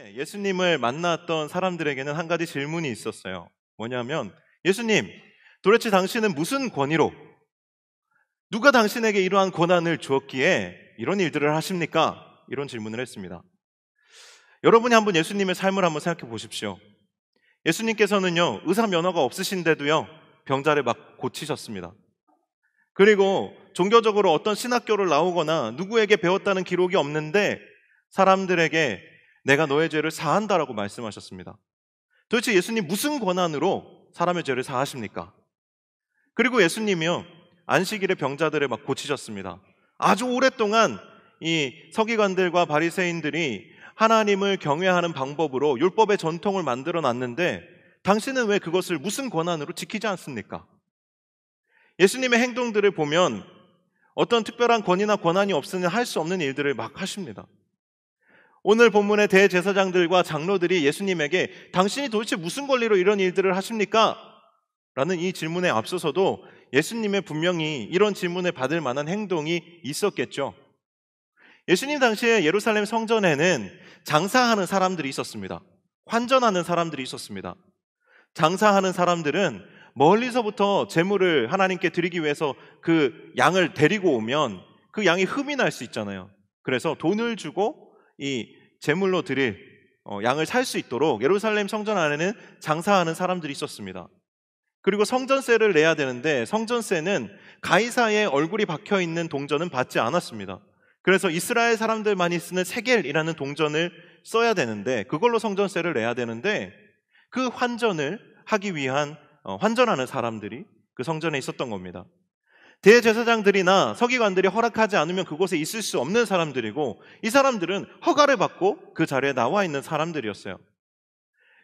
처음에 예수님을 만났던 사람들에게는 한 가지 질문이 있었어요. 뭐냐면, 예수님, 도대체 당신은 무슨 권위로, 누가 당신에게 이러한 권한을 주었기에 이런 일들을 하십니까? 이런 질문을 했습니다. 여러분이 한번 예수님의 삶을 한번 생각해 보십시오. 예수님께서는요, 의사 면허가 없으신데도요, 병자를 막 고치셨습니다. 그리고 종교적으로 어떤 신학교를 나오거나 누구에게 배웠다는 기록이 없는데 사람들에게 내가 너의 죄를 사한다라고 말씀하셨습니다. 도대체 예수님 무슨 권한으로 사람의 죄를 사하십니까? 그리고 예수님이요, 안식일에 병자들을 막 고치셨습니다. 아주 오랫동안 이 서기관들과 바리새인들이 하나님을 경외하는 방법으로 율법의 전통을 만들어 놨는데 당신은 왜 그것을 무슨 권한으로 지키지 않습니까? 예수님의 행동들을 보면 어떤 특별한 권위나 권한이 없으면 할 수 없는 일들을 막 하십니다. 오늘 본문의 대제사장들과 장로들이 예수님에게 당신이 도대체 무슨 권리로 이런 일들을 하십니까? 라는 이 질문에 앞서서도 예수님의 분명히 이런 질문을 받을 만한 행동이 있었겠죠. 예수님 당시에 예루살렘 성전에는 장사하는 사람들이 있었습니다. 환전하는 사람들이 있었습니다. 장사하는 사람들은 멀리서부터 제물을 하나님께 드리기 위해서 그 양을 데리고 오면 그 양이 흠이 날 수 있잖아요. 그래서 돈을 주고 이 제물로 드릴 양을 살 수 있도록 예루살렘 성전 안에는 장사하는 사람들이 있었습니다. 그리고 성전세를 내야 되는데 성전세는 가이사의 얼굴이 박혀있는 동전은 받지 않았습니다. 그래서 이스라엘 사람들만이 쓰는 세겔이라는 동전을 써야 되는데 그걸로 성전세를 내야 되는데 그 환전을 하기 위한 환전하는 사람들이 그 성전에 있었던 겁니다. 대제사장들이나 서기관들이 허락하지 않으면 그곳에 있을 수 없는 사람들이고 이 사람들은 허가를 받고 그 자리에 나와 있는 사람들이었어요.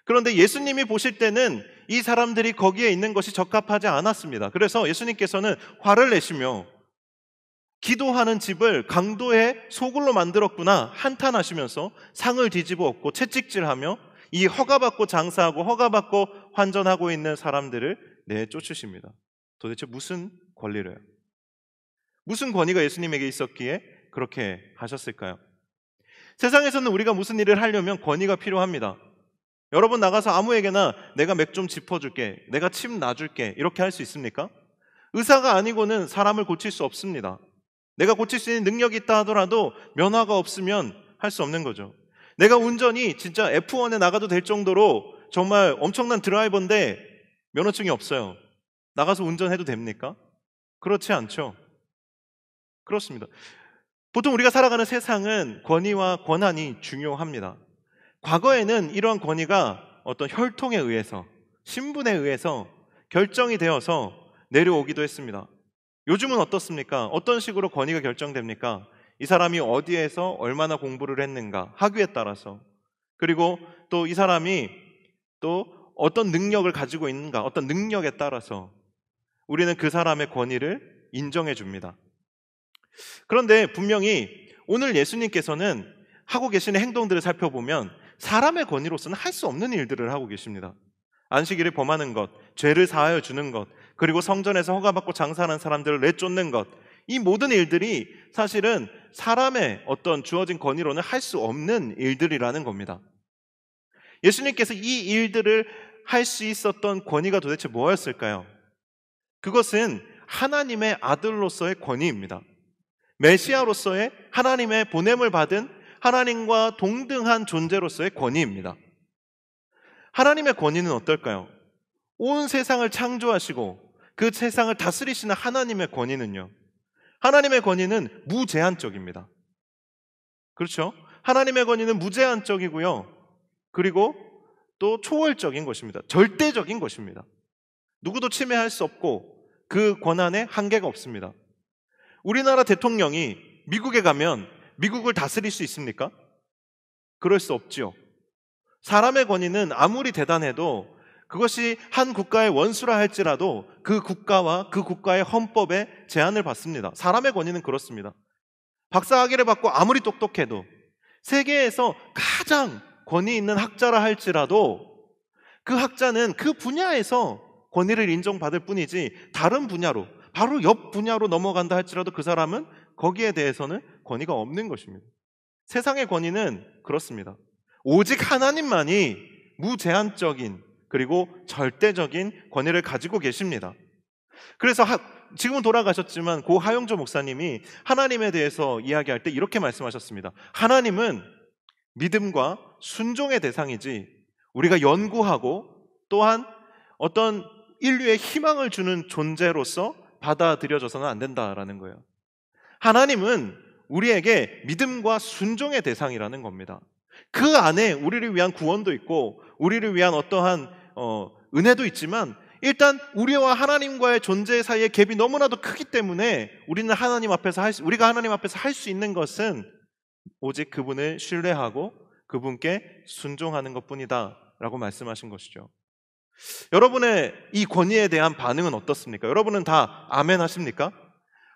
그런데 예수님이 보실 때는 이 사람들이 거기에 있는 것이 적합하지 않았습니다. 그래서 예수님께서는 화를 내시며 기도하는 집을 강도의 소굴로 만들었구나 한탄하시면서 상을 뒤집어 엎고 채찍질하며 이 허가받고 장사하고 허가받고 환전하고 있는 사람들을 내쫓으십니다. 도대체 무슨 권리로요? 무슨 권위가 예수님에게 있었기에 그렇게 하셨을까요? 세상에서는 우리가 무슨 일을 하려면 권위가 필요합니다. 여러분 나가서 아무에게나 내가 맥 좀 짚어줄게, 내가 침 놔줄게 이렇게 할 수 있습니까? 의사가 아니고는 사람을 고칠 수 없습니다. 내가 고칠 수 있는 능력이 있다 하더라도 면허가 없으면 할 수 없는 거죠. 내가 운전이 진짜 F1에 나가도 될 정도로 정말 엄청난 드라이버인데 면허증이 없어요. 나가서 운전해도 됩니까? 그렇지 않죠. 그렇습니다. 보통 우리가 살아가는 세상은 권위와 권한이 중요합니다. 과거에는 이러한 권위가 어떤 혈통에 의해서, 신분에 의해서 결정이 되어서 내려오기도 했습니다. 요즘은 어떻습니까? 어떤 식으로 권위가 결정됩니까? 이 사람이 어디에서 얼마나 공부를 했는가, 학위에 따라서. 그리고 또 이 사람이 또 어떤 능력을 가지고 있는가, 어떤 능력에 따라서 우리는 그 사람의 권위를 인정해 줍니다. 그런데 분명히 오늘 예수님께서는 하고 계시는 행동들을 살펴보면 사람의 권위로서는 할 수 없는 일들을 하고 계십니다. 안식일을 범하는 것, 죄를 사하여 주는 것, 그리고 성전에서 허가받고 장사하는 사람들을 내쫓는 것, 이 모든 일들이 사실은 사람의 어떤 주어진 권위로는 할 수 없는 일들이라는 겁니다. 예수님께서 이 일들을 할 수 있었던 권위가 도대체 뭐였을까요? 그것은 하나님의 아들로서의 권위입니다. 메시아로서의 하나님의 보냄을 받은 하나님과 동등한 존재로서의 권위입니다. 하나님의 권위는 어떨까요? 온 세상을 창조하시고 그 세상을 다스리시는 하나님의 권위는요, 하나님의 권위는 무제한적입니다. 그렇죠? 하나님의 권위는 무제한적이고요, 그리고 또 초월적인 것입니다. 절대적인 것입니다. 누구도 침해할 수 없고 그 권한에 한계가 없습니다. 우리나라 대통령이 미국에 가면 미국을 다스릴 수 있습니까? 그럴 수 없지요. 사람의 권위는 아무리 대단해도 그것이 한 국가의 원수라 할지라도 그 국가와 그 국가의 헌법에 제한을 받습니다. 사람의 권위는 그렇습니다. 박사학위를 받고 아무리 똑똑해도 세계에서 가장 권위 있는 학자라 할지라도 그 학자는 그 분야에서 권위를 인정받을 뿐이지 다른 분야로, 바로 옆 분야로 넘어간다 할지라도 그 사람은 거기에 대해서는 권위가 없는 것입니다. 세상의 권위는 그렇습니다. 오직 하나님만이 무제한적인 그리고 절대적인 권위를 가지고 계십니다. 그래서 지금은 돌아가셨지만 고 하용조 목사님이 하나님에 대해서 이야기할 때 이렇게 말씀하셨습니다. 하나님은 믿음과 순종의 대상이지 우리가 연구하고 또한 어떤 인류의 희망을 주는 존재로서 받아들여져서는 안 된다라는 거예요. 하나님은 우리에게 믿음과 순종의 대상이라는 겁니다. 그 안에 우리를 위한 구원도 있고 우리를 위한 어떠한 은혜도 있지만 일단 우리와 하나님과의 존재 사이의 갭이 너무나도 크기 때문에 우리가 하나님 앞에서 할 수 있는 것은 오직 그분을 신뢰하고 그분께 순종하는 것뿐이다 라고 말씀하신 것이죠. 여러분의 이 권위에 대한 반응은 어떻습니까? 여러분은 다 아멘 하십니까?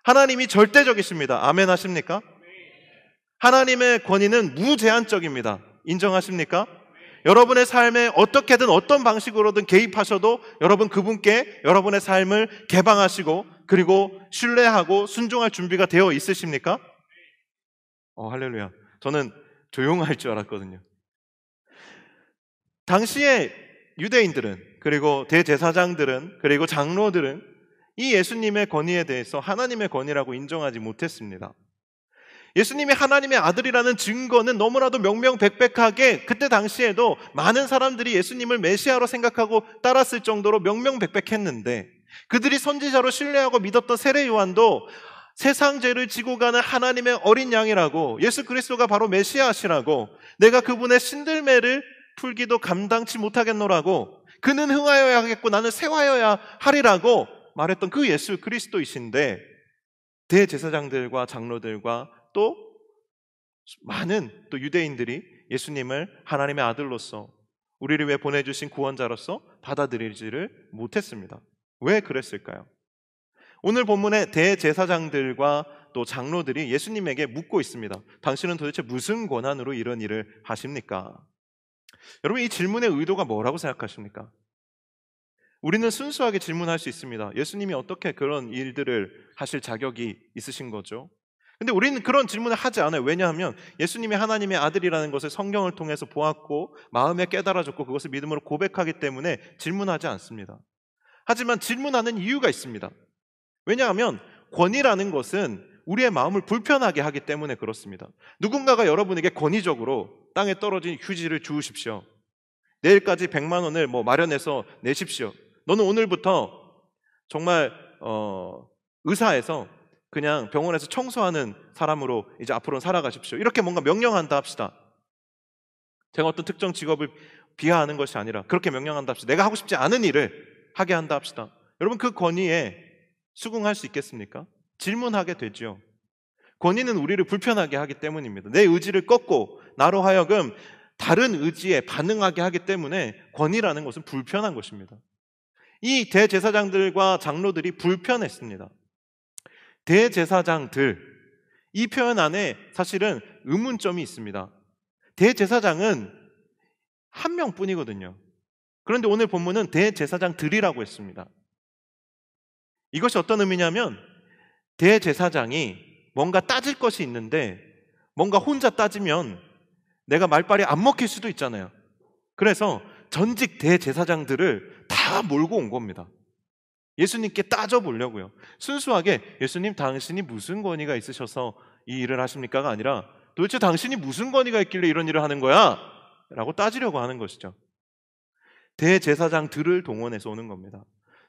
하나님이 절대적이십니다. 아멘 하십니까? 하나님의 권위는 무제한적입니다. 인정하십니까? 여러분의 삶에 어떻게든 어떤 방식으로든 개입하셔도 여러분 그분께 여러분의 삶을 개방하시고 그리고 신뢰하고 순종할 준비가 되어 있으십니까? 할렐루야. 저는 조용할 줄 알았거든요. 당시에 유대인들은 그리고 대제사장들은 그리고 장로들은 이 예수님의 권위에 대해서 하나님의 권위라고 인정하지 못했습니다. 예수님이 하나님의 아들이라는 증거는 너무나도 명명백백하게 그때 당시에도 많은 사람들이 예수님을 메시아로 생각하고 따랐을 정도로 명명백백했는데 그들이 선지자로 신뢰하고 믿었던 세례 요한도 세상 죄를 지고 가는 하나님의 어린 양이라고 예수 그리스도가 바로 메시아시라고 내가 그분의 신들매를 풀기도 감당치 못하겠노라고 그는 흥하여야 하겠고 나는 쇠하여야 하리라고 말했던 그 예수 그리스도이신데 대제사장들과 장로들과 또 많은 또 유대인들이 예수님을 하나님의 아들로서 우리를 위해 보내주신 구원자로서 받아들이지를 못했습니다. 왜 그랬을까요? 오늘 본문의 대제사장들과 또 장로들이 예수님에게 묻고 있습니다. 당신은 도대체 무슨 권한으로 이런 일을 하십니까? 여러분 이 질문의 의도가 뭐라고 생각하십니까? 우리는 순수하게 질문할 수 있습니다. 예수님이 어떻게 그런 일들을 하실 자격이 있으신 거죠? 근데 우리는 그런 질문을 하지 않아요. 왜냐하면 예수님이 하나님의 아들이라는 것을 성경을 통해서 보았고 마음에 깨달아졌고 그것을 믿음으로 고백하기 때문에 질문하지 않습니다. 하지만 질문하는 이유가 있습니다. 왜냐하면 권위라는 것은 우리의 마음을 불편하게 하기 때문에 그렇습니다. 누군가가 여러분에게 권위적으로 땅에 떨어진 휴지를 주우십시오. 내일까지 100만 원을 마련해서 내십시오. 너는 오늘부터 정말 의사에서 그냥 병원에서 청소하는 사람으로 이제 앞으로는 살아가십시오. 이렇게 뭔가 명령한다 합시다. 제가 어떤 특정 직업을 비하하는 것이 아니라 그렇게 명령한다 합시다. 내가 하고 싶지 않은 일을 하게 한다 합시다. 여러분 그 권위에 수긍할 수 있겠습니까? 질문하게 되죠. 권위는 우리를 불편하게 하기 때문입니다. 내 의지를 꺾고 나로 하여금 다른 의지에 반응하게 하기 때문에 권위라는 것은 불편한 것입니다. 이 대제사장들과 장로들이 불편했습니다. 대제사장들, 이 표현 안에 사실은 의문점이 있습니다. 대제사장은 한 명뿐이거든요. 그런데 오늘 본문은 대제사장들이라고 했습니다. 이것이 어떤 의미냐면 대제사장이 뭔가 따질 것이 있는데 뭔가 혼자 따지면 내가 말빨이 안 먹힐 수도 있잖아요. 그래서 전직 대제사장들을 다 몰고 온 겁니다. 예수님께 따져보려고요. 순수하게 예수님 당신이 무슨 권위가 있으셔서 이 일을 하십니까가 아니라 도대체 당신이 무슨 권위가 있길래 이런 일을 하는 거야? 라고 따지려고 하는 것이죠. 대제사장들을 동원해서 오는 겁니다.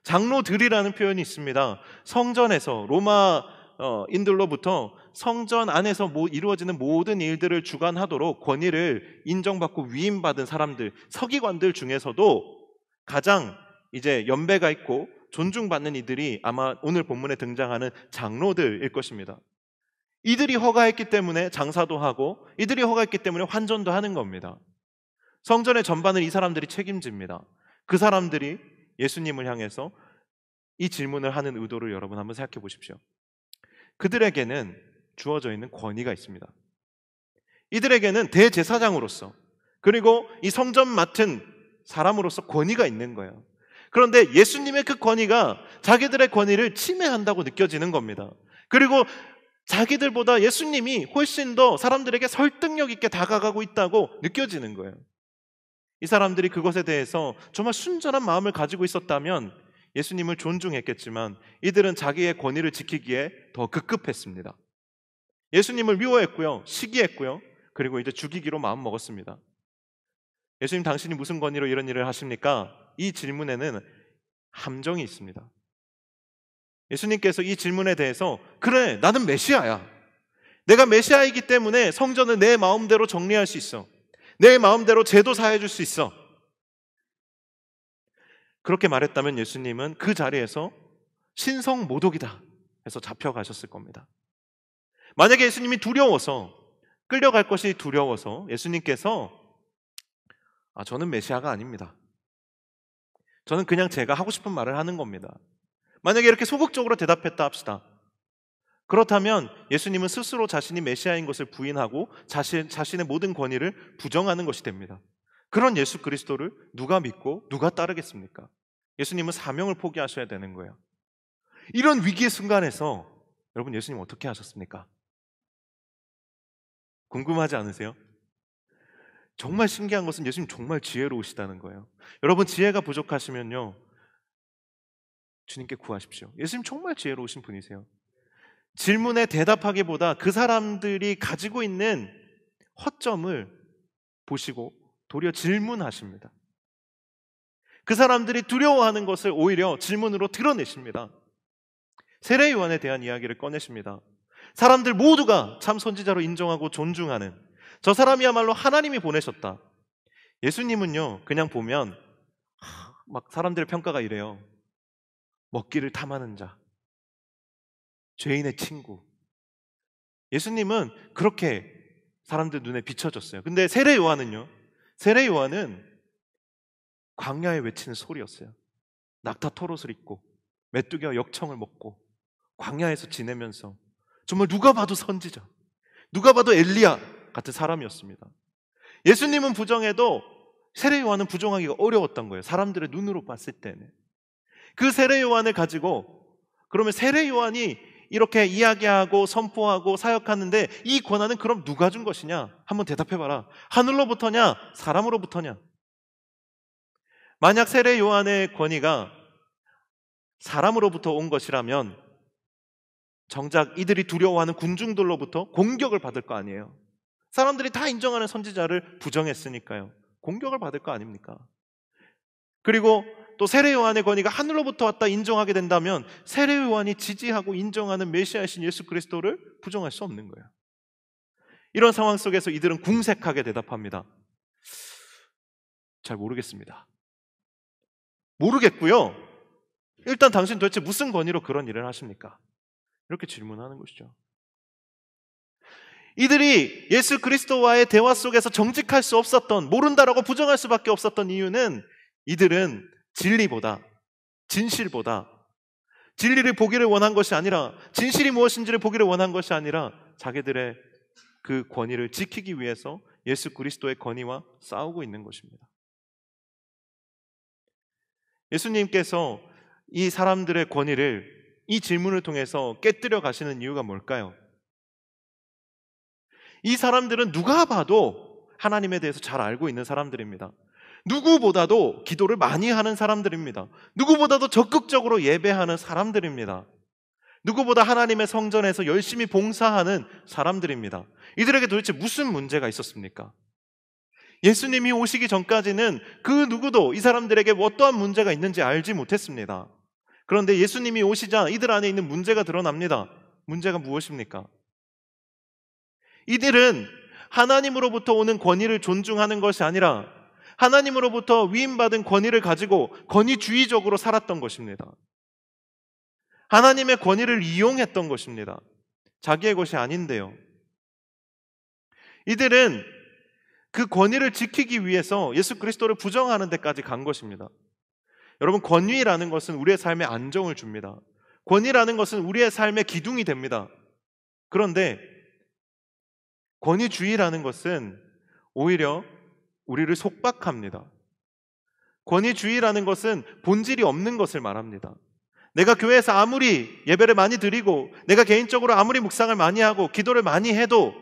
장로들이라는 표현이 있습니다. 성전에서 로마인들로부터 성전 안에서 이루어지는 모든 일들을 주관하도록 권위를 인정받고 위임받은 사람들, 서기관들 중에서도 가장 이제 연배가 있고 존중받는 이들이 아마 오늘 본문에 등장하는 장로들일 것입니다. 이들이 허가했기 때문에 장사도 하고 이들이 허가했기 때문에 환전도 하는 겁니다. 성전의 전반을 이 사람들이 책임집니다. 그 사람들이 예수님을 향해서 이 질문을 하는 의도를 여러분 한번 생각해 보십시오. 그들에게는 주어져 있는 권위가 있습니다. 이들에게는 대제사장으로서 그리고 이 성전 맡은 사람으로서 권위가 있는 거예요. 그런데 예수님의 그 권위가 자기들의 권위를 침해한다고 느껴지는 겁니다. 그리고 자기들보다 예수님이 훨씬 더 사람들에게 설득력 있게 다가가고 있다고 느껴지는 거예요. 이 사람들이 그것에 대해서 정말 순전한 마음을 가지고 있었다면 예수님을 존중했겠지만 이들은 자기의 권위를 지키기에 더 급급했습니다. 예수님을 미워했고요, 시기했고요, 그리고 이제 죽이기로 마음 먹었습니다. 예수님, 당신이 무슨 권위로 이런 일을 하십니까? 이 질문에는 함정이 있습니다. 예수님께서 이 질문에 대해서 그래, 나는 메시아야. 내가 메시아이기 때문에 성전을 내 마음대로 정리할 수 있어. 내 마음대로 제도 사해줄 수 있어. 그렇게 말했다면 예수님은 그 자리에서 신성 모독이다 해서 잡혀가셨을 겁니다. 만약에 예수님이 두려워서, 끌려갈 것이 두려워서 예수님께서 저는 메시아가 아닙니다. 저는 그냥 제가 하고 싶은 말을 하는 겁니다. 만약에 이렇게 소극적으로 대답했다 합시다. 그렇다면 예수님은 스스로 자신이 메시아인 것을 부인하고 자신의 모든 권위를 부정하는 것이 됩니다. 그런 예수 그리스도를 누가 믿고 누가 따르겠습니까? 예수님은 사명을 포기하셔야 되는 거예요. 이런 위기의 순간에서 여러분, 예수님 어떻게 하셨습니까? 궁금하지 않으세요? 정말 신기한 것은 예수님 정말 지혜로우시다는 거예요. 여러분, 지혜가 부족하시면요, 주님께 구하십시오. 예수님 정말 지혜로우신 분이세요. 질문에 대답하기보다 그 사람들이 가지고 있는 허점을 보시고 도리어 질문하십니다. 그 사람들이 두려워하는 것을 오히려 질문으로 드러내십니다. 세례 요한에 대한 이야기를 꺼내십니다. 사람들 모두가 참 선지자로 인정하고 존중하는 저 사람이야말로 하나님이 보내셨다. 예수님은요, 그냥 보면 막 사람들의 평가가 이래요. 먹기를 탐하는 자, 죄인의 친구. 예수님은 그렇게 사람들 눈에 비춰졌어요. 근데 세례 요한은요, 세례 요한은 광야에 외치는 소리였어요. 낙타 털옷을 입고 메뚜기와 역청을 먹고 광야에서 지내면서 정말 누가 봐도 선지자, 누가 봐도 엘리야 같은 사람이었습니다. 예수님은 부정해도 세례 요한은 부정하기가 어려웠던 거예요. 사람들의 눈으로 봤을 때는. 그 세례 요한을 가지고, 그러면 세례 요한이 이렇게 이야기하고 선포하고 사역하는데 이 권한은 그럼 누가 준 것이냐? 한번 대답해봐라. 하늘로부터냐? 사람으로부터냐? 만약 세례 요한의 권위가 사람으로부터 온 것이라면 정작 이들이 두려워하는 군중들로부터 공격을 받을 거 아니에요. 사람들이 다 인정하는 선지자를 부정했으니까요. 공격을 받을 거 아닙니까? 그리고 또 세례 요한의 권위가 하늘로부터 왔다 인정하게 된다면 세례 요한이 지지하고 인정하는 메시아이신 예수 그리스도를 부정할 수 없는 거예요. 이런 상황 속에서 이들은 궁색하게 대답합니다. 잘 모르겠습니다. 모르겠고요. 일단 당신 도대체 무슨 권위로 그런 일을 하십니까? 이렇게 질문하는 것이죠. 이들이 예수 그리스도와의 대화 속에서 정직할 수 없었던, 모른다라고 부정할 수밖에 없었던 이유는 이들은 진리보다, 진실보다, 진리를 보기를 원한 것이 아니라, 진실이 무엇인지를 보기를 원한 것이 아니라 자기들의 그 권위를 지키기 위해서 예수 그리스도의 권위와 싸우고 있는 것입니다. 예수님께서 이 사람들의 권위를 이 질문을 통해서 깨뜨려 가시는 이유가 뭘까요? 이 사람들은 누가 봐도 하나님에 대해서 잘 알고 있는 사람들입니다. 누구보다도 기도를 많이 하는 사람들입니다. 누구보다도 적극적으로 예배하는 사람들입니다. 누구보다 하나님의 성전에서 열심히 봉사하는 사람들입니다. 이들에게 도대체 무슨 문제가 있었습니까? 예수님이 오시기 전까지는 그 누구도 이 사람들에게 어떠한 문제가 있는지 알지 못했습니다. 그런데 예수님이 오시자 이들 안에 있는 문제가 드러납니다. 문제가 무엇입니까? 이들은 하나님으로부터 오는 권위를 존중하는 것이 아니라 하나님으로부터 위임받은 권위를 가지고 권위주의적으로 살았던 것입니다. 하나님의 권위를 이용했던 것입니다. 자기의 것이 아닌데요. 이들은 그 권위를 지키기 위해서 예수 그리스도를 부정하는 데까지 간 것입니다. 여러분, 권위라는 것은 우리의 삶에 안정을 줍니다. 권위라는 것은 우리의 삶의 기둥이 됩니다. 그런데 권위주의라는 것은 오히려 우리를 속박합니다. 권위주의라는 것은 본질이 없는 것을 말합니다. 내가 교회에서 아무리 예배를 많이 드리고 내가 개인적으로 아무리 묵상을 많이 하고 기도를 많이 해도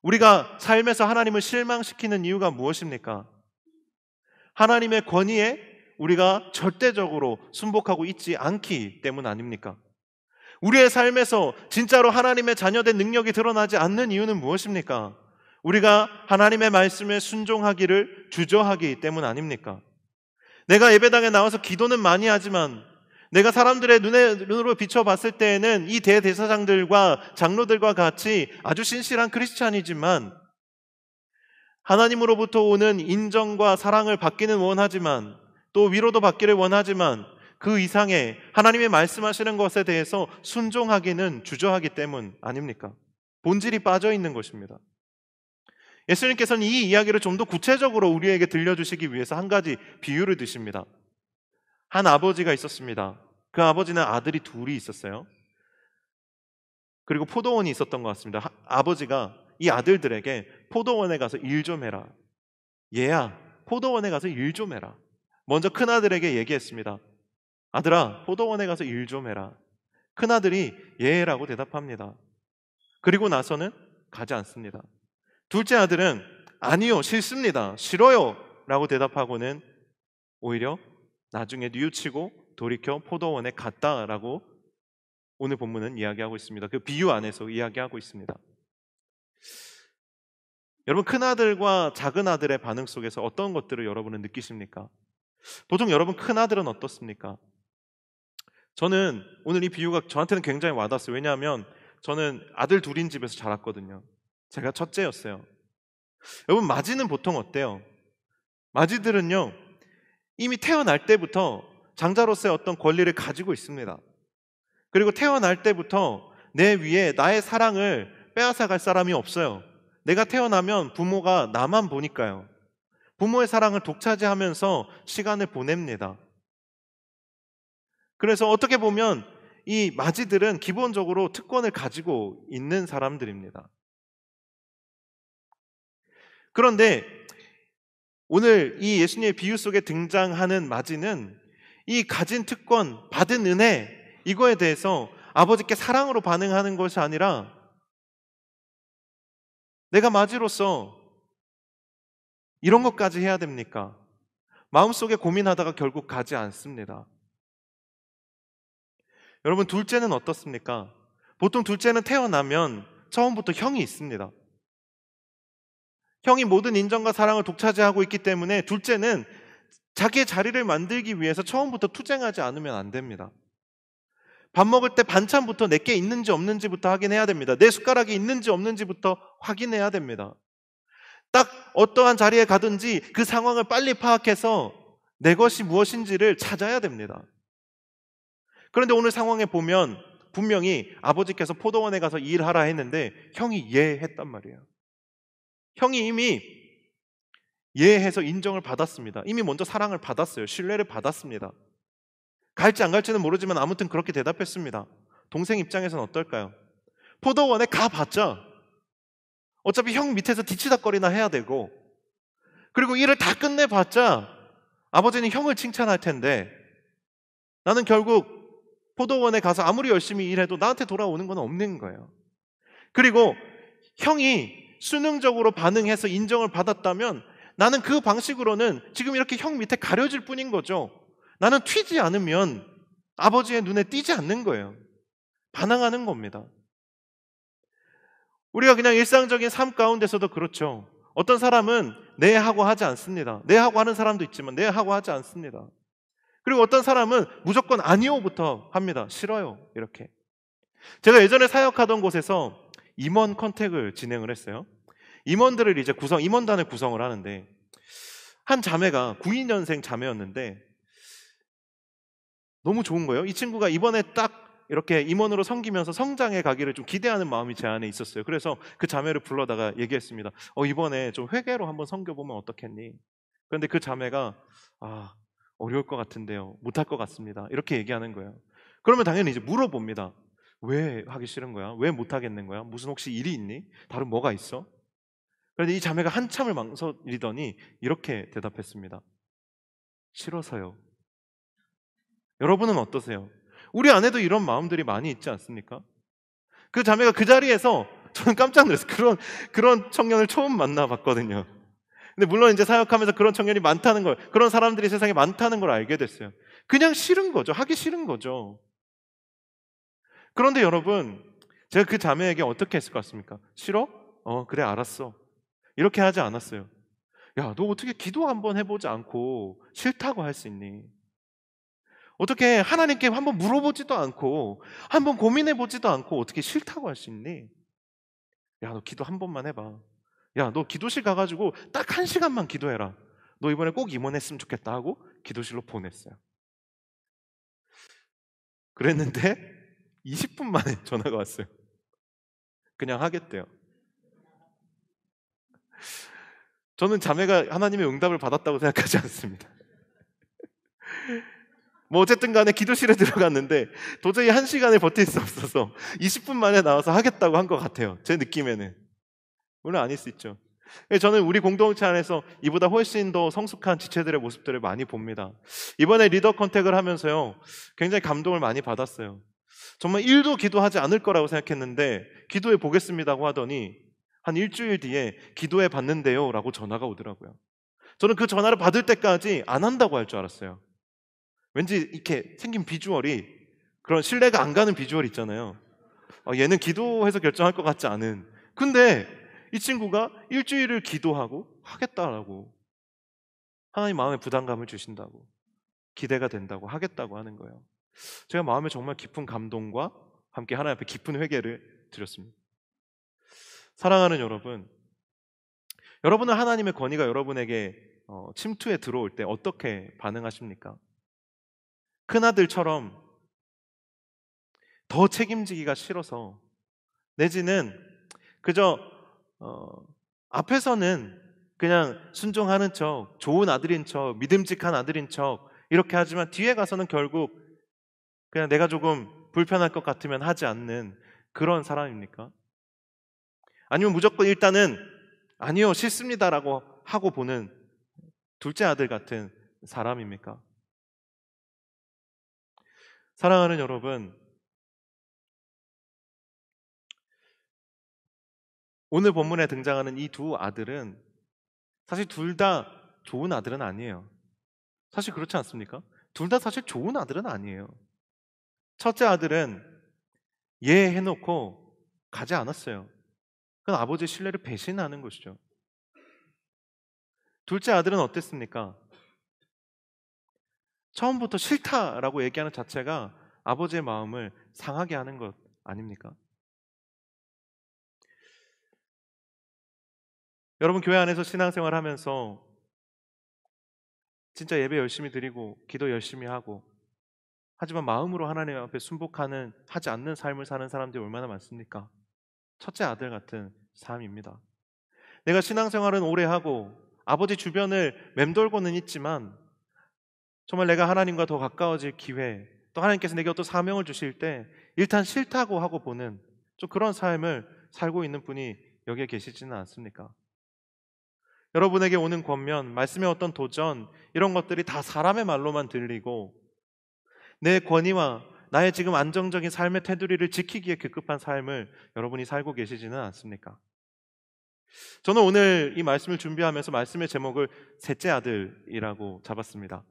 우리가 삶에서 하나님을 실망시키는 이유가 무엇입니까? 하나님의 권위에 우리가 절대적으로 순복하고 있지 않기 때문 아닙니까? 우리의 삶에서 진짜로 하나님의 자녀된 능력이 드러나지 않는 이유는 무엇입니까? 우리가 하나님의 말씀에 순종하기를 주저하기 때문 아닙니까? 내가 예배당에 나와서 기도는 많이 하지만 내가 사람들의 눈으로 비춰봤을 때에는 이 대제사장들과 장로들과 같이 아주 신실한 크리스찬이지만 하나님으로부터 오는 인정과 사랑을 받기는 원하지만 또 위로도 받기를 원하지만 그 이상의 하나님의 말씀하시는 것에 대해서 순종하기는 주저하기 때문 아닙니까? 본질이 빠져 있는 것입니다. 예수님께서는 이 이야기를 좀 더 구체적으로 우리에게 들려주시기 위해서 한 가지 비유를 드십니다. 한 아버지가 있었습니다. 그 아버지는 아들이 둘이 있었어요. 그리고 포도원이 있었던 것 같습니다. 아버지가 이 아들들에게 포도원에 가서 일 좀 해라. 얘야, 포도원에 가서 일 좀 해라. 먼저 큰아들에게 얘기했습니다. 아들아, 포도원에 가서 일 좀 해라. 큰아들이 예라고 대답합니다. 그리고 나서는 가지 않습니다. 둘째 아들은 아니요, 싫습니다. 싫어요 라고 대답하고는 오히려 나중에 뉘우치고 돌이켜 포도원에 갔다라고 오늘 본문은 이야기하고 있습니다. 그 비유 안에서 이야기하고 있습니다. 여러분, 큰아들과 작은아들의 반응 속에서 어떤 것들을 여러분은 느끼십니까? 보통 여러분 큰아들은 어떻습니까? 저는 오늘 이 비유가 저한테는 굉장히 와닿았어요. 왜냐하면 저는 아들 둘인 집에서 자랐거든요. 제가 첫째였어요. 여러분, 맏이는 보통 어때요? 맏이들은요, 이미 태어날 때부터 장자로서의 어떤 권리를 가지고 있습니다. 그리고 태어날 때부터 내 위에 나의 사랑을 빼앗아갈 사람이 없어요. 내가 태어나면 부모가 나만 보니까요. 부모의 사랑을 독차지하면서 시간을 보냅니다. 그래서 어떻게 보면 이 맏이들은 기본적으로 특권을 가지고 있는 사람들입니다. 그런데 오늘 이 예수님의 비유 속에 등장하는 맏이는 이 가진 특권, 받은 은혜, 이거에 대해서 아버지께 사랑으로 반응하는 것이 아니라 내가 맏이로서 이런 것까지 해야 됩니까? 마음속에 고민하다가 결국 가지 않습니다. 여러분, 둘째는 어떻습니까? 보통 둘째는 태어나면 처음부터 형이 있습니다. 형이 모든 인정과 사랑을 독차지하고 있기 때문에 둘째는 자기의 자리를 만들기 위해서 처음부터 투쟁하지 않으면 안 됩니다. 밥 먹을 때 반찬부터 내게 있는지 없는지부터 확인해야 됩니다. 내 숟가락이 있는지 없는지부터 확인해야 됩니다. 딱 어떠한 자리에 가든지 그 상황을 빨리 파악해서 내 것이 무엇인지를 찾아야 됩니다. 그런데 오늘 상황에 보면 분명히 아버지께서 포도원에 가서 일하라 했는데 형이 예했단 말이에요. 형이 이미 예해서 인정을 받았습니다. 이미 먼저 사랑을 받았어요. 신뢰를 받았습니다. 갈지 안 갈지는 모르지만 아무튼 그렇게 대답했습니다. 동생 입장에서는 어떨까요? 포도원에 가봤자 어차피 형 밑에서 뒤치다거리나 해야 되고, 그리고 일을 다 끝내봤자 아버지는 형을 칭찬할 텐데 나는 결국 포도원에 가서 아무리 열심히 일해도 나한테 돌아오는 건 없는 거예요. 그리고 형이 수능적으로 반응해서 인정을 받았다면 나는 그 방식으로는 지금 이렇게 형 밑에 가려질 뿐인 거죠. 나는 튀지 않으면 아버지의 눈에 띄지 않는 거예요. 반항하는 겁니다. 우리가 그냥 일상적인 삶 가운데서도 그렇죠. 어떤 사람은 네 하고 하지 않습니다. 네 하고 하는 사람도 있지만 네 하고 하지 않습니다. 그리고 어떤 사람은 무조건 아니요부터 합니다. 싫어요. 이렇게. 제가 예전에 사역하던 곳에서 임원 컨택을 진행을 했어요. 임원들을 이제 임원단을 구성을 하는데 한 자매가 92년생 자매였는데 너무 좋은 거예요. 이 친구가 이번에 딱 이렇게 임원으로 섬기면서 성장해 가기를 좀 기대하는 마음이 제 안에 있었어요. 그래서 그 자매를 불러다가 얘기했습니다. 이번에 좀 회개로 한번 섬겨보면 어떻겠니? 그런데 그 자매가 어려울 것 같은데요. 못할 것 같습니다. 이렇게 얘기하는 거예요. 그러면 당연히 이제 물어봅니다. 왜 하기 싫은 거야? 왜 못하겠는 거야? 무슨 혹시 일이 있니? 다른 뭐가 있어? 그런데 이 자매가 한참을 망설이더니 이렇게 대답했습니다. 싫어서요. 여러분은 어떠세요? 우리 안에도 이런 마음들이 많이 있지 않습니까? 그 자매가 그 자리에서 저는 깜짝 놀랐어요. 그런 청년을 처음 만나봤거든요. 근데 물론 이제 사역하면서 그런 청년이 많다는 걸, 그런 사람들이 세상에 많다는 걸 알게 됐어요. 그냥 싫은 거죠. 하기 싫은 거죠. 그런데 여러분, 제가 그 자매에게 어떻게 했을 것 같습니까? 싫어? 그래, 알았어. 이렇게 하지 않았어요. 야, 너 어떻게 기도 한번 해보지 않고 싫다고 할 수 있니? 어떻게 하나님께 한번 물어보지도 않고 한번 고민해보지도 않고 어떻게 싫다고 할 수 있니? 야, 너 기도 한 번만 해봐. 야, 너 기도실 가가지고 딱 1시간만 기도해라. 너 이번에 꼭 임원했으면 좋겠다 하고 기도실로 보냈어요. 그랬는데 20분 만에 전화가 왔어요. 그냥 하겠대요. 저는 자매가 하나님의 응답을 받았다고 생각하지 않습니다. 뭐 어쨌든 간에 기도실에 들어갔는데 도저히 1시간을 버틸 수 없어서 20분 만에 나와서 하겠다고 한 것 같아요. 제 느낌에는. 물론 아닐 수 있죠. 저는 우리 공동체 안에서 이보다 훨씬 더 성숙한 지체들의 모습들을 많이 봅니다. 이번에 리더 컨택을 하면서요, 굉장히 감동을 많이 받았어요. 정말 1도 기도하지 않을 거라고 생각했는데 기도해 보겠습니다고 하더니 한 일주일 뒤에 기도해 봤는데요 라고 전화가 오더라고요. 저는 그 전화를 받을 때까지 안 한다고 할 줄 알았어요. 왠지 이렇게 생긴 비주얼이 그런 신뢰가 안 가는 비주얼 있잖아요. 얘는 기도해서 결정할 것 같지 않은. 근데 이 친구가 일주일을 기도하고 하겠다라고, 하나님 마음에 부담감을 주신다고, 기대가 된다고, 하겠다고 하는 거예요. 제가 마음에 정말 깊은 감동과 함께 하나님 앞에 깊은 회개를 드렸습니다. 사랑하는 여러분, 여러분은 하나님의 권위가 여러분에게 침투해 들어올 때 어떻게 반응하십니까? 큰아들처럼 더 책임지기가 싫어서, 내지는 그저 앞에서는 그냥 순종하는 척, 좋은 아들인 척, 믿음직한 아들인 척 이렇게 하지만 뒤에 가서는 결국 그냥 내가 조금 불편할 것 같으면 하지 않는 그런 사람입니까? 아니면 무조건 일단은 아니요, 싫습니다라고 하고 보는 둘째 아들 같은 사람입니까? 사랑하는 여러분, 오늘 본문에 등장하는 이 두 아들은 사실 둘 다 좋은 아들은 아니에요. 사실 그렇지 않습니까? 둘 다 사실 좋은 아들은 아니에요. 첫째 아들은 예 해놓고 가지 않았어요. 그건 아버지의 신뢰를 배신하는 것이죠. 둘째 아들은 어땠습니까? 처음부터 싫다라고 얘기하는 자체가 아버지의 마음을 상하게 하는 것 아닙니까? 여러분, 교회 안에서 신앙생활 하면서 진짜 예배 열심히 드리고 기도 열심히 하고, 하지만 마음으로 하나님 앞에 순복하는, 하지 않는 삶을 사는 사람들이 얼마나 많습니까? 첫째 아들 같은 삶입니다. 내가 신앙생활은 오래 하고 아버지 주변을 맴돌고는 있지만 정말 내가 하나님과 더 가까워질 기회, 또 하나님께서 내게 어떤 사명을 주실 때 일단 싫다고 하고 보는 좀 그런 삶을 살고 있는 분이 여기에 계시지는 않습니까? 여러분에게 오는 권면, 말씀의 어떤 도전, 이런 것들이 다 사람의 말로만 들리고 내 권위와 나의 지금 안정적인 삶의 테두리를 지키기에 급급한 삶을 여러분이 살고 계시지는 않습니까? 저는 오늘 이 말씀을 준비하면서 말씀의 제목을 셋째 아들이라고 잡았습니다.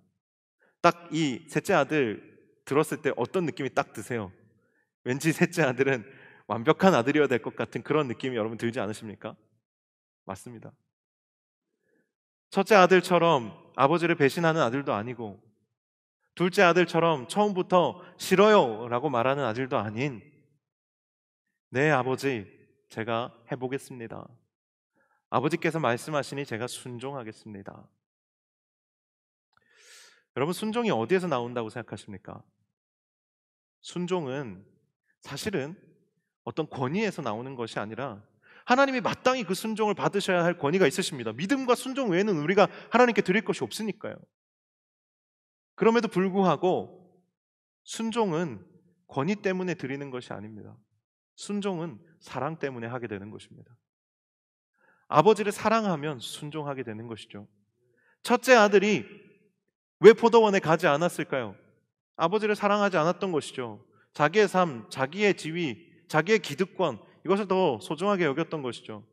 딱 이 셋째 아들 들었을 때 어떤 느낌이 딱 드세요? 왠지 셋째 아들은 완벽한 아들이어야 될 것 같은 그런 느낌이 여러분 들지 않으십니까? 맞습니다. 첫째 아들처럼 아버지를 배신하는 아들도 아니고, 둘째 아들처럼 처음부터 싫어요 라고 말하는 아들도 아닌, 네 아버지, 제가 해보겠습니다. 아버지께서 말씀하시니 제가 순종하겠습니다. 여러분, 순종이 어디에서 나온다고 생각하십니까? 순종은 사실은 어떤 권위에서 나오는 것이 아니라 하나님이 마땅히 그 순종을 받으셔야 할 권위가 있으십니다. 믿음과 순종 외에는 우리가 하나님께 드릴 것이 없으니까요. 그럼에도 불구하고 순종은 권위 때문에 드리는 것이 아닙니다. 순종은 사랑 때문에 하게 되는 것입니다. 아버지를 사랑하면 순종하게 되는 것이죠. 첫째 아들이 왜 포도원에 가지 않았을까요? 아버지를 사랑하지 않았던 것이죠. 자기의 삶, 자기의 지위, 자기의 기득권, 이것을 더 소중하게 여겼던 것이죠.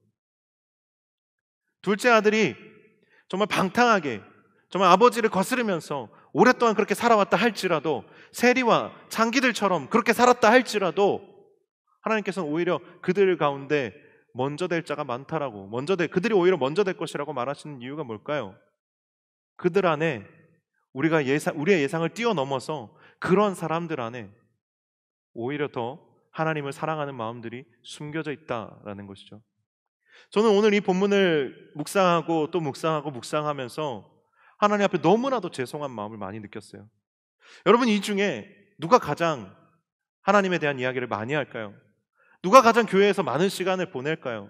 둘째 아들이 정말 방탕하게, 정말 아버지를 거스르면서 오랫동안 그렇게 살아왔다 할지라도, 세리와 창기들처럼 그렇게 살았다 할지라도 하나님께서는 오히려 그들 가운데 먼저 될 자가 많다라고, 그들이 오히려 먼저 될 것이라고 말하시는 이유가 뭘까요? 그들 안에 우리의 예상을 뛰어넘어서 그런 사람들 안에 오히려 더 하나님을 사랑하는 마음들이 숨겨져 있다라는 것이죠. 저는 오늘 이 본문을 묵상하고 또 묵상하면서 하나님 앞에 너무나도 죄송한 마음을 많이 느꼈어요. 여러분, 이 중에 누가 가장 하나님에 대한 이야기를 많이 할까요? 누가 가장 교회에서 많은 시간을 보낼까요?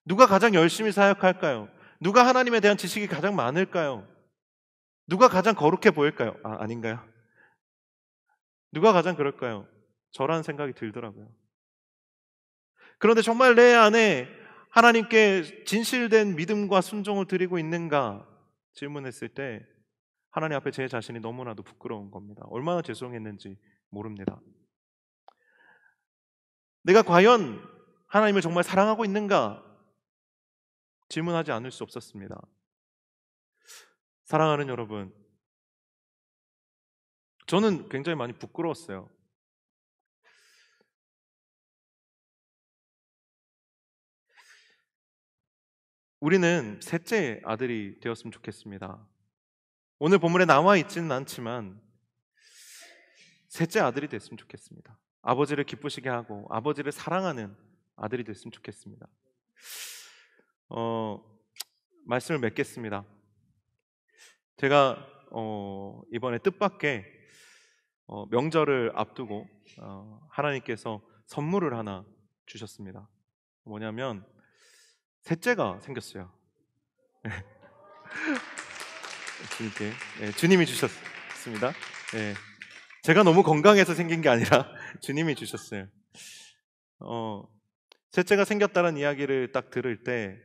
누가 가장 열심히 사역할까요? 누가 하나님에 대한 지식이 가장 많을까요? 누가 가장 거룩해 보일까요? 아닌가요? 누가 가장 그럴까요? 저라는 생각이 들더라고요. 그런데 정말 내 안에 하나님께 진실된 믿음과 순종을 드리고 있는가 질문했을 때 하나님 앞에 제 자신이 너무나도 부끄러운 겁니다. 얼마나 죄송했는지 모릅니다. 내가 과연 하나님을 정말 사랑하고 있는가 질문하지 않을 수 없었습니다. 사랑하는 여러분, 저는 굉장히 많이 부끄러웠어요. 우리는 셋째 아들이 되었으면 좋겠습니다. 오늘 본문에 나와 있지는 않지만 셋째 아들이 됐으면 좋겠습니다. 아버지를 기쁘시게 하고 아버지를 사랑하는 아들이 됐으면 좋겠습니다. 말씀을 맺겠습니다. 제가 이번에 뜻밖의 명절을 앞두고 하나님께서 선물을 하나 주셨습니다. 뭐냐면 셋째가 생겼어요. 주님이 주셨습니다. 제가 너무 건강해서 생긴 게 아니라 주님이 주셨어요. 셋째가 생겼다는 이야기를 딱 들을 때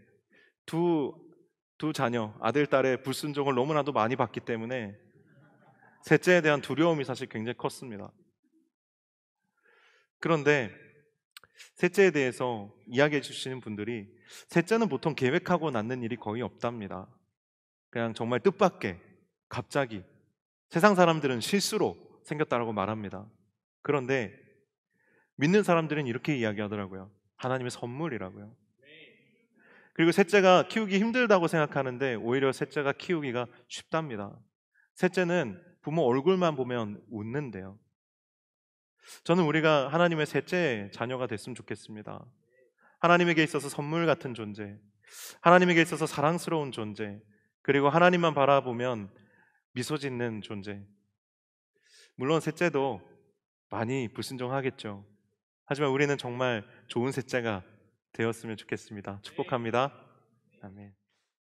두 자녀, 아들, 딸의 불순종을 너무나도 많이 봤기 때문에 셋째에 대한 두려움이 사실 굉장히 컸습니다. 그런데 셋째에 대해서 이야기해 주시는 분들이 셋째는 보통 계획하고 낳는 일이 거의 없답니다. 그냥 정말 뜻밖의 갑자기 세상 사람들은 실수로 생겼다라고 말합니다. 그런데 믿는 사람들은 이렇게 이야기하더라고요. 하나님의 선물이라고요. 그리고 셋째가 키우기 힘들다고 생각하는데 오히려 셋째가 키우기가 쉽답니다. 셋째는 부모 얼굴만 보면 웃는데요. 저는 우리가 하나님의 셋째 자녀가 됐으면 좋겠습니다. 하나님에게 있어서 선물 같은 존재, 하나님에게 있어서 사랑스러운 존재, 그리고 하나님만 바라보면 미소 짓는 존재. 물론 셋째도 많이 불순종하겠죠. 하지만 우리는 정말 좋은 셋째가 되었으면 좋겠습니다. 축복합니다. 아멘.